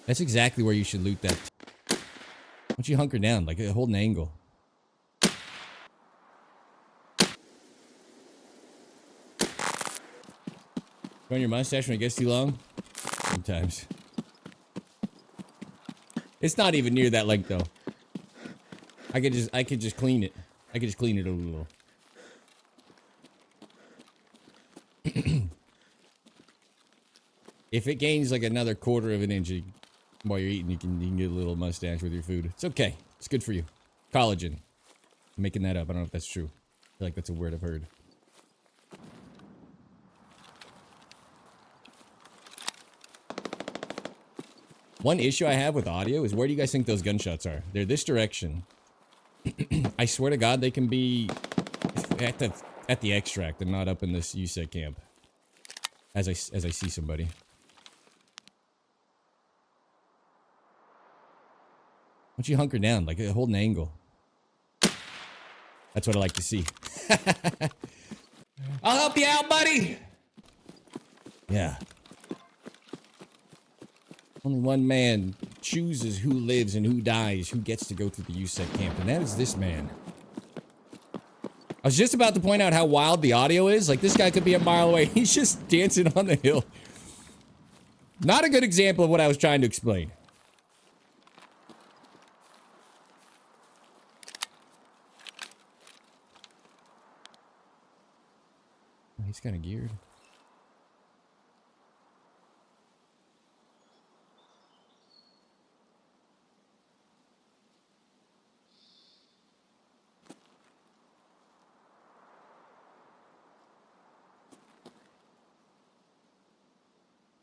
That's exactly where you should loot that. Why don't you hunker down, like hold an angle? Growing your mustache when it gets too long? Sometimes. It's not even near that length though. I could just clean it. I could just clean it a little. If it gains like another quarter of an inch while you're eating, you can get a little mustache with your food. It's okay. It's good for you. Collagen. I'm making that up. I don't know if that's true. I feel like that's a word I've heard. One issue I have with audio is where do you guys think those gunshots are? They're this direction. I swear to God, they can be at the extract and not up in this USEC camp. As I see somebody. Why don't you hunker down, like hold an angle? That's what I like to see. I'll help you out, buddy. Yeah. Only one man chooses who lives and who dies, who gets to go through the USEC camp, and that is this man. I was just about to point out how wild the audio is. Like, this guy could be a mile away. He's just dancing on the hill. Not a good example of what I was trying to explain. He's kind of geared.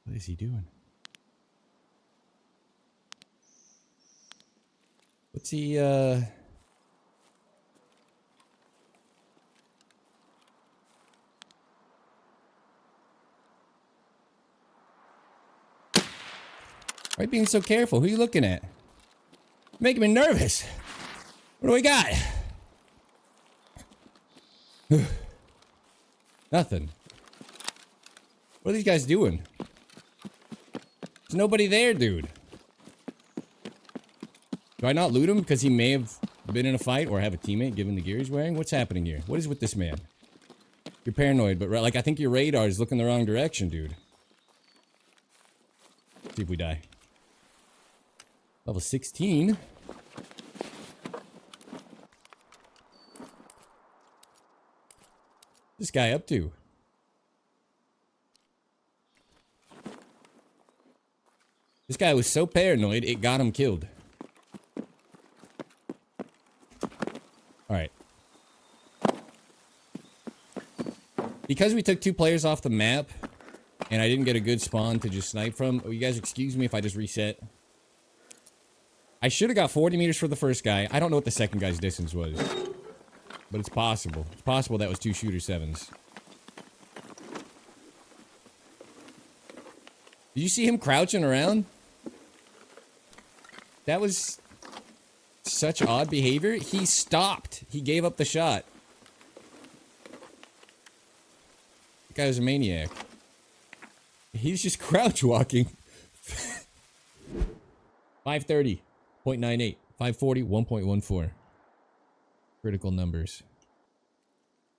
What is he doing? What's he, Why are you being so careful? Who are you looking at? Making me nervous. What do we got? Nothing. What are these guys doing? There's nobody there, dude. Do I not loot him because he may have been in a fight or have a teammate given the gear he's wearing? What's happening here? What is with this man? You're paranoid, but like I think your radar is looking the wrong direction, dude. See if we die. Level 16. This guy up to? This guy was so paranoid, it got him killed. Alright. Because we took 2 players off the map, and I didn't get a good spawn to just snipe from, you guys excuse me if I just reset. I should have got 40 meters for the first guy. I don't know what the second guy's distance was. But it's possible. It's possible that was 2 shooter 7s. Did you see him crouching around? That was such odd behavior. He stopped. He gave up the shot. The guy was a maniac. He's just crouch walking. 530, 0.98. 540, 1.14. Critical numbers.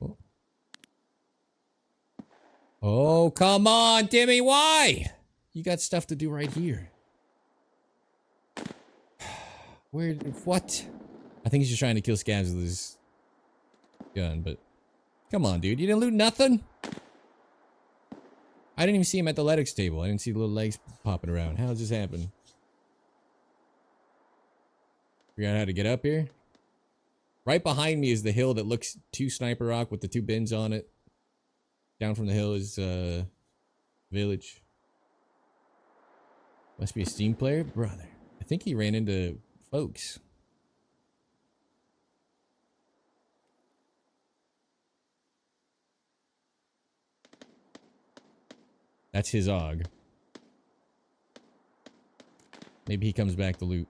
Oh. Oh, come on, Timmy, why? You got stuff to do right here. Where, what? I think he's just trying to kill scabs with his gun, but... Come on, dude, you didn't loot nothing? I didn't even see him at the athletics table. I didn't see the little legs popping around. How does this happen? Figure out how to get up here? Right behind me is the hill that looks to Sniper Rock with the 2 bins on it. Down from the hill is, village. Must be a Steam player? Brother. I think he ran into folks. That's his AUG. Maybe he comes back to loot.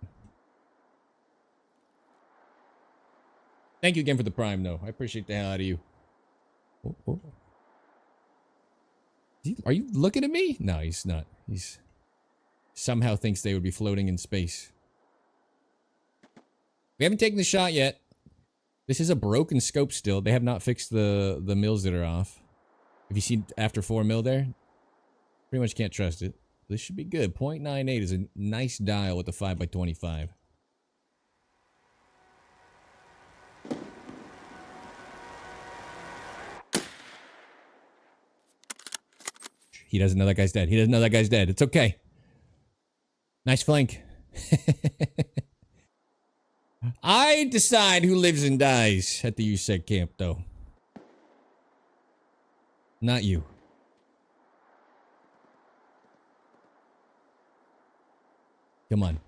Thank you again for the prime, though. I appreciate the hell out of you. Oh, oh. Are you looking at me? No, he's not. He's somehow thinks they would be floating in space. We haven't taken the shot yet. This is a broken scope still. They have not fixed the mills that are off. If you see after 4 mil there, pretty much can't trust it. This should be good. 0.98 is a nice dial with the 5x25. He doesn't know that guy's dead. He doesn't know that guy's dead. It's okay. Nice flank. I decide who lives and dies at the USEC camp, though. Not you. Come on.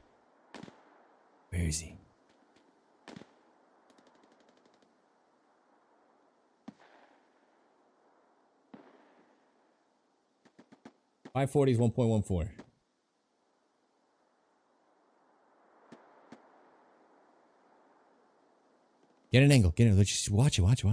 Where is he? .540 is 1.14. Get an angle. Get it. Let's just watch it. Watch it.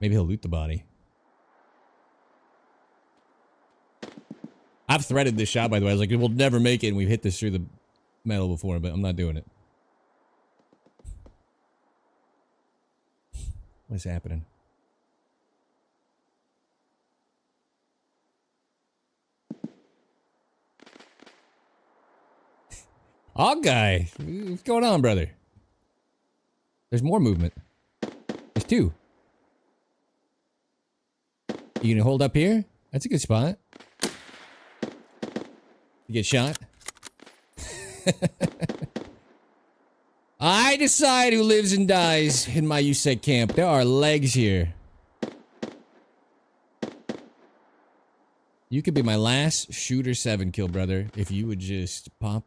Maybe he'll loot the body. I've threaded this shot, by the way. I was like, we'll never make it, and we've hit this through the metal before, but I'm not doing it. What's happening? Oh, guy. What's going on, brother? There's more movement. There's 2. You gonna hold up here? That's a good spot. You get shot. I decide who lives and dies in my USEC camp. There are legs here. You could be my last shooter 7 kill, brother, if you would just pop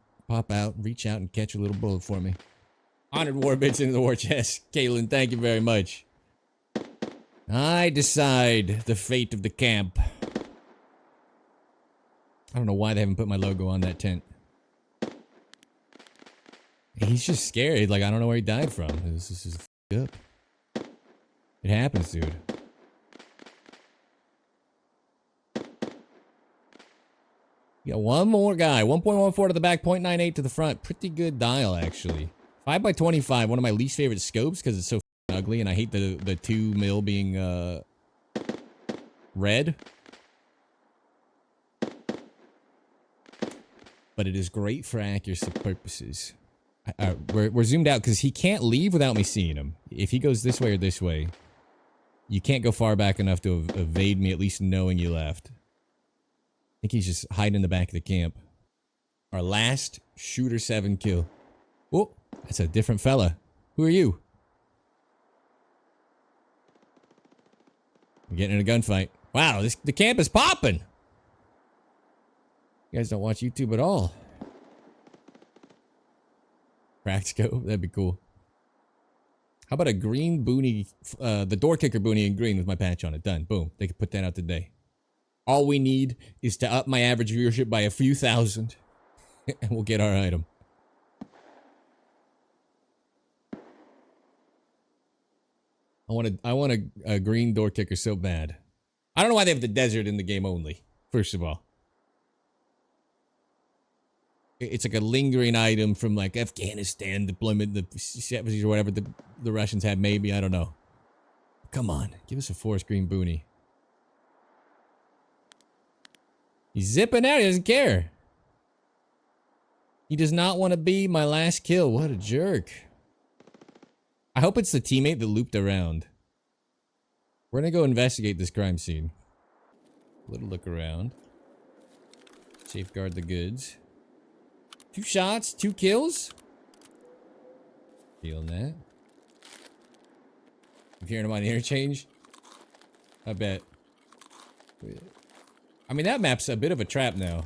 out, reach out, and catch a little bullet for me. 100 war bits into the war chest. Caitlin, thank you very much. I decide the fate of the camp. I don't know why they haven't put my logo on that tent. He's just scared. Like, I don't know where he died from. This is f***ed up. It happens, dude. You got one more guy. 1.14 to the back, 0.98 to the front. Pretty good dial, actually. 5x25, one of my least favorite scopes because it's so ugly, and I hate the 2 mil being red. But it is great for accuracy purposes. We're zoomed out because he can't leave without me seeing him. If he goes this way or this way, you can't go far back enough to evade me, at least knowing you left. I think he's just hiding in the back of the camp. Our last shooter 7 kill. Oh, that's a different fella. Who are you? We're getting in a gunfight. Wow, the camp is popping. You guys don't watch YouTube at all. Cracked scope, that'd be cool. How about a green boonie, the door kicker boonie in green with my patch on it. Done. Boom. They can put that out today. All we need is to up my average viewership by a few thousand, and we'll get our item. I want a green door kicker so bad. I don't know why they have the desert in the game only, first of all. It's like a lingering item from like Afghanistan deployment, the 70s or whatever the Russians had, maybe. I don't know. Come on, give us a forest green boonie. He's zipping out. He doesn't care. He does not want to be my last kill. What a jerk. I hope it's the teammate that looped around. We're going to go investigate this crime scene. A little look around. Safeguard the goods. 2 shots, 2 kills. Feeling that. I'm hearing him on the interchange. I bet. I mean, that map's a bit of a trap now.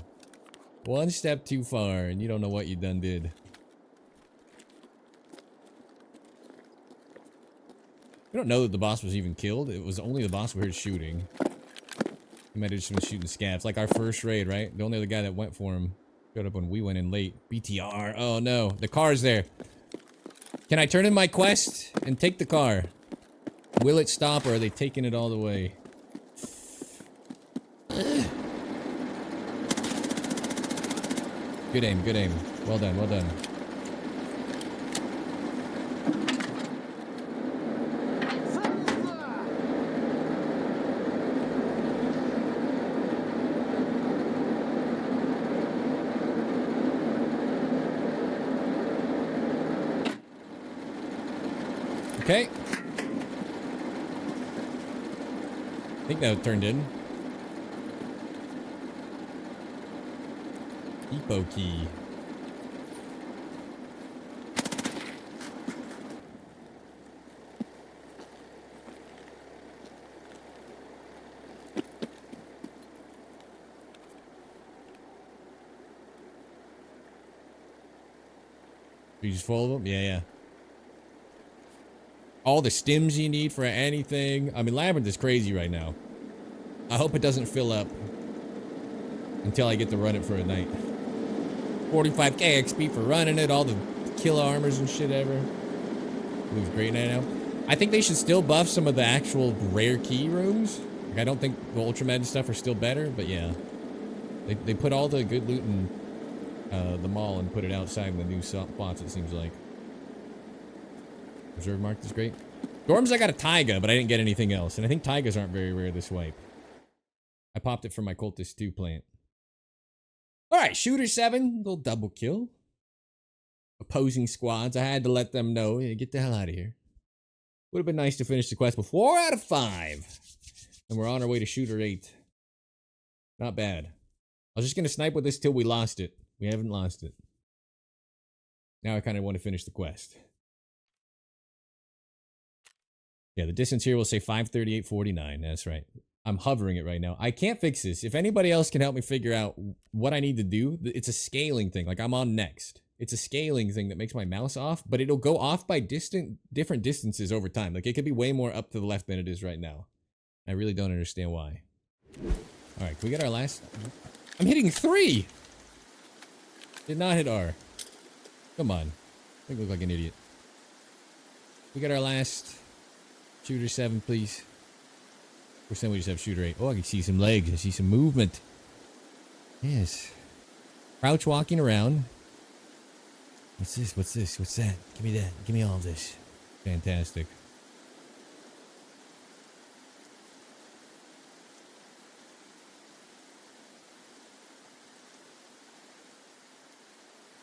1 step too far, and you don't know what you done did. We don't know that the boss was even killed. It was only the boss we heard shooting. He might have just been shooting scabs. Like our first raid, right? The only other guy that went for him Showed up when we went in late. BTR. Oh no, the car's there. Can I turn in my quest and take the car? Will it stop or are they taking it all the way? Good aim, good aim. Well done, well done. Okay. I think that turned in. Depot key. You just full of them? Yeah, yeah. All the stims you need for anything. I mean, Labyrinth is crazy right now. I hope it doesn't fill up until I get to run it for a night. 45k XP for running it, all the kill armors and shit ever. Looks great right now. I think they should still buff some of the actual rare key rooms. Like, I don't think the Ultramed and stuff are still better, but yeah. They put all the good loot in the mall and put it outside in the new spots, it seems like. Reserve marked is great. Dorms, I got a Taiga, but I didn't get anything else. And I think Taigas aren't very rare this wipe. I popped it from my Cultist 2 plant. Alright, Shooter 7. Little double kill. Opposing squads. I had to let them know. Yeah, get the hell out of here. Would have been nice to finish the quest with 4 out of 5. And we're on our way to Shooter 8. Not bad. I was just going to snipe with this till we lost it. We haven't lost it. Now I kind of want to finish the quest. Yeah, the distance here will say 538.49. That's right. I'm hovering it right now. I can't fix this. If anybody else can help me figure out what I need to do, it's a scaling thing. Like, I'm on next. It's a scaling thing that makes my mouse off, but it'll go off by different distances over time. Like, it could be way more up to the left than it is right now. I really don't understand why. All right, can we get our last? I'm hitting 3! Did not hit R. Come on. I look like an idiot. We got our last Shooter 7, please. First time we just have Shooter 8. Oh, I can see some legs. I see some movement. Yes. Crouch walking around. What's this? What's this? What's that? Give me that. Give me all of this. Fantastic.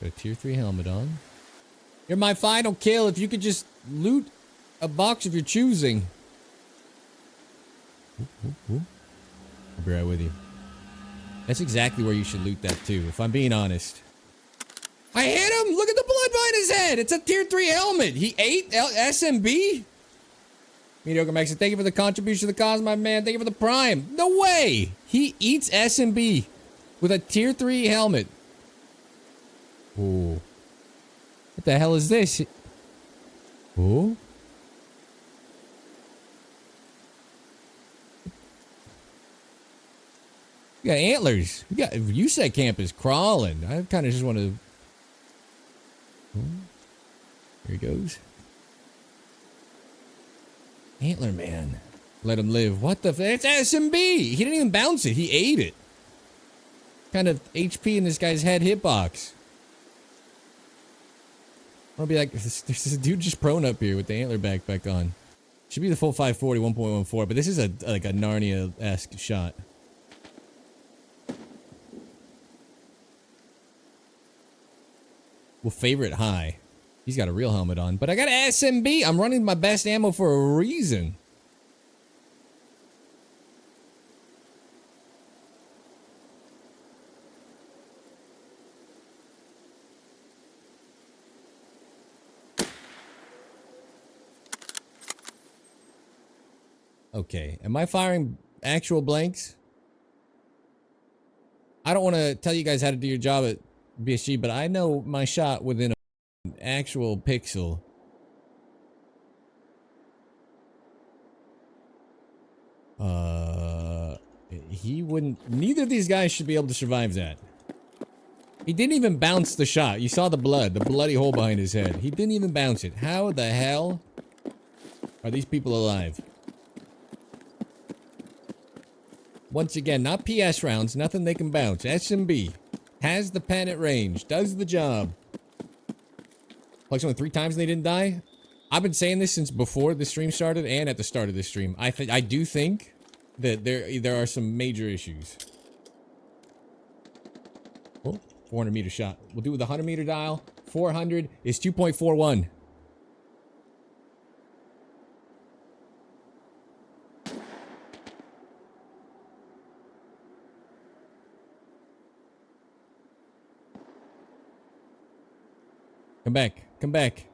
Got a tier 3 helmet on. You're my final kill. If you could just loot a box of your choosing. Ooh. I'll be right with you. That's exactly where you should loot that too, if I'm being honest. I hit him! Look at the blood behind his head! It's a tier 3 helmet! He ate SMB? Mediocre Max, thank you for the contribution to the cause, my man. Thank you for the prime. No way! He eats SMB with a tier 3 helmet. Ooh. What the hell is this? Ooh. We got antlers. We got USEC camp is crawling. I kind of just want to. Here he goes. Antler man. Let him live. What the? It's SMB. He didn't even bounce it. He ate it. Kind of HP in this guy's head hitbox. I'll be like, there's this dude just prone up here with the antler backpack on. Should be the full 540 1.14, but this is like a Narnia-esque shot. Well, favorite high. He's got a real helmet on, but I got an SMB. I'm running my best ammo for a reason. Okay, am I firing actual blanks? I don't want to tell you guys how to do your job at BSG, but I know my shot within an actual pixel. He wouldn't. Neither of these guys should be able to survive that. He didn't even bounce the shot. You saw the blood, the bloody hole behind his head. He didn't even bounce it. How the hell are these people alive? Once again, not PS rounds, nothing they can bounce. S&B has the pen at range, does the job. Like only 3 times and they didn't die? I've been saying this since before the stream started and at the start of this stream. I do think that there are some major issues. Oh, 400 meter shot. We'll do with the 100 meter dial. 400 is 2.41. Come back. Come back.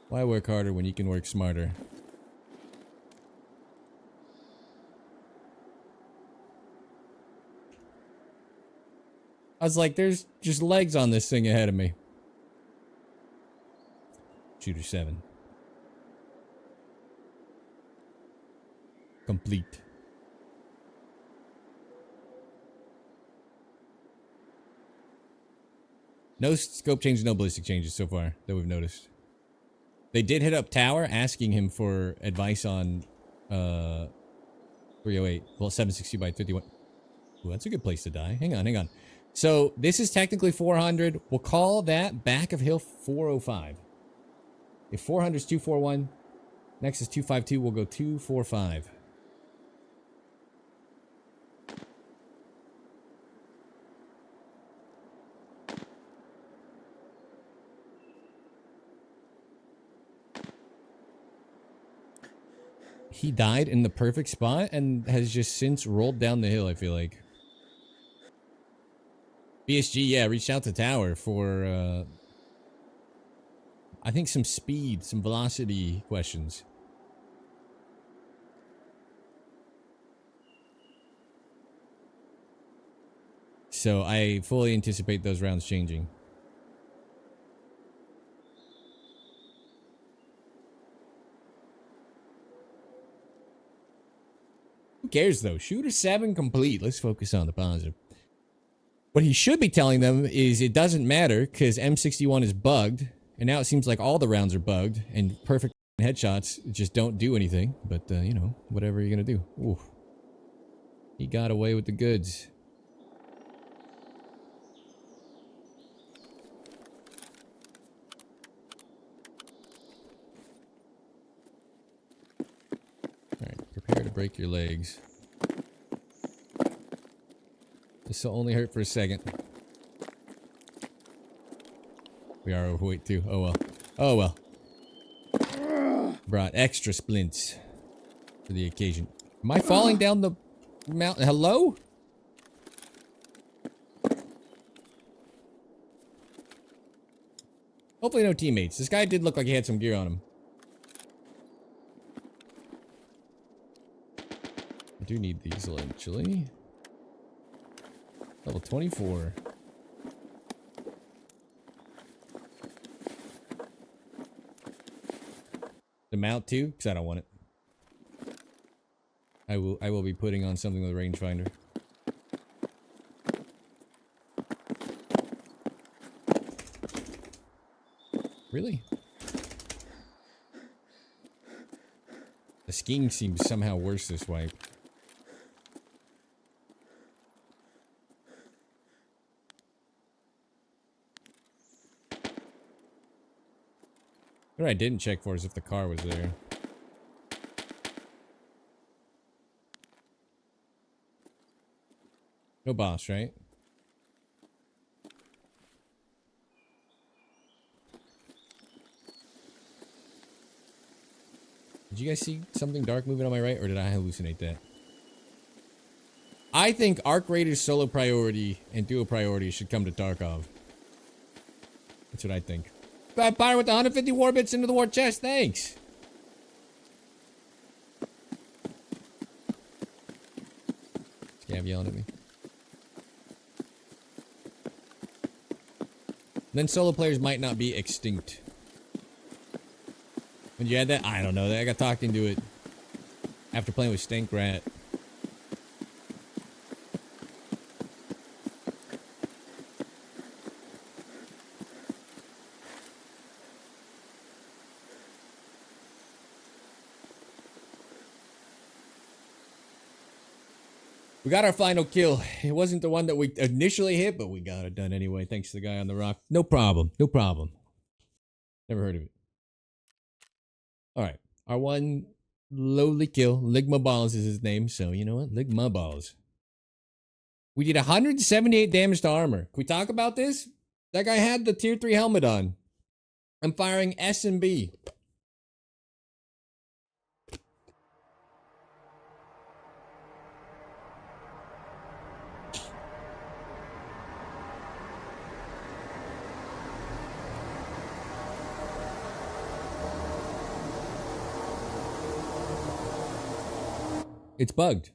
Why work harder when you can work smarter? I was like, there's just legs on this thing ahead of me. Shooter 7. Complete. No scope changes, no ballistic changes so far that we've noticed. They did hit up Tower asking him for advice on 308. Well, 760 by 51. Ooh, that's a good place to die. Hang on, hang on. So this is technically 400. We'll call that back of hill 405. If 400 is 241, next is 252, we'll go 245. He died in the perfect spot and has just since rolled down the hill, I feel like. BSG, yeah, reached out to Tower for, I think some speed, some velocity questions. So I fully anticipate those rounds changing. Who cares though? Shooter 7 complete. Let's focus on the positive. What he should be telling them is it doesn't matter because M61 is bugged, and now it seems like all the rounds are bugged, and perfect headshots just don't do anything. But, you know, whatever you're gonna do. Ooh. He got away with the goods. Alright, prepare to break your legs. This will only hurt for a second. We are overweight too. Oh well. Oh well. Brought extra splints for the occasion. Am I falling down the mountain? Hello? Hopefully no teammates. This guy did look like he had some gear on him. I do need these eventually. Level 24. The mount too, because I don't want it. I will be putting on something with a rangefinder. Really? The skiing seems somehow worse this wipe. What I didn't check for is if the car was there. No boss, right? Did you guys see something dark moving on my right, or did I hallucinate that? I think Arc Raiders solo priority and duo priority should come to Tarkov. That's what I think. Fire with the 150 war bits into the war chest. Thanks. Scav yelling at me. Then solo players might not be extinct. When you had that, I don't know. I got talked into it after playing with Stink Rat. We got our final kill. It wasn't the one that we initially hit, but we got it done anyway. Thanks to the guy on the rock. No problem. No problem. Never heard of it. All right. Our one lowly kill. Ligma Balls is his name. So, you know what? Ligma Balls. We did 178 damage to armor. Can we talk about this? That guy had the tier 3 helmet on. I'm firing S and B. It's bugged.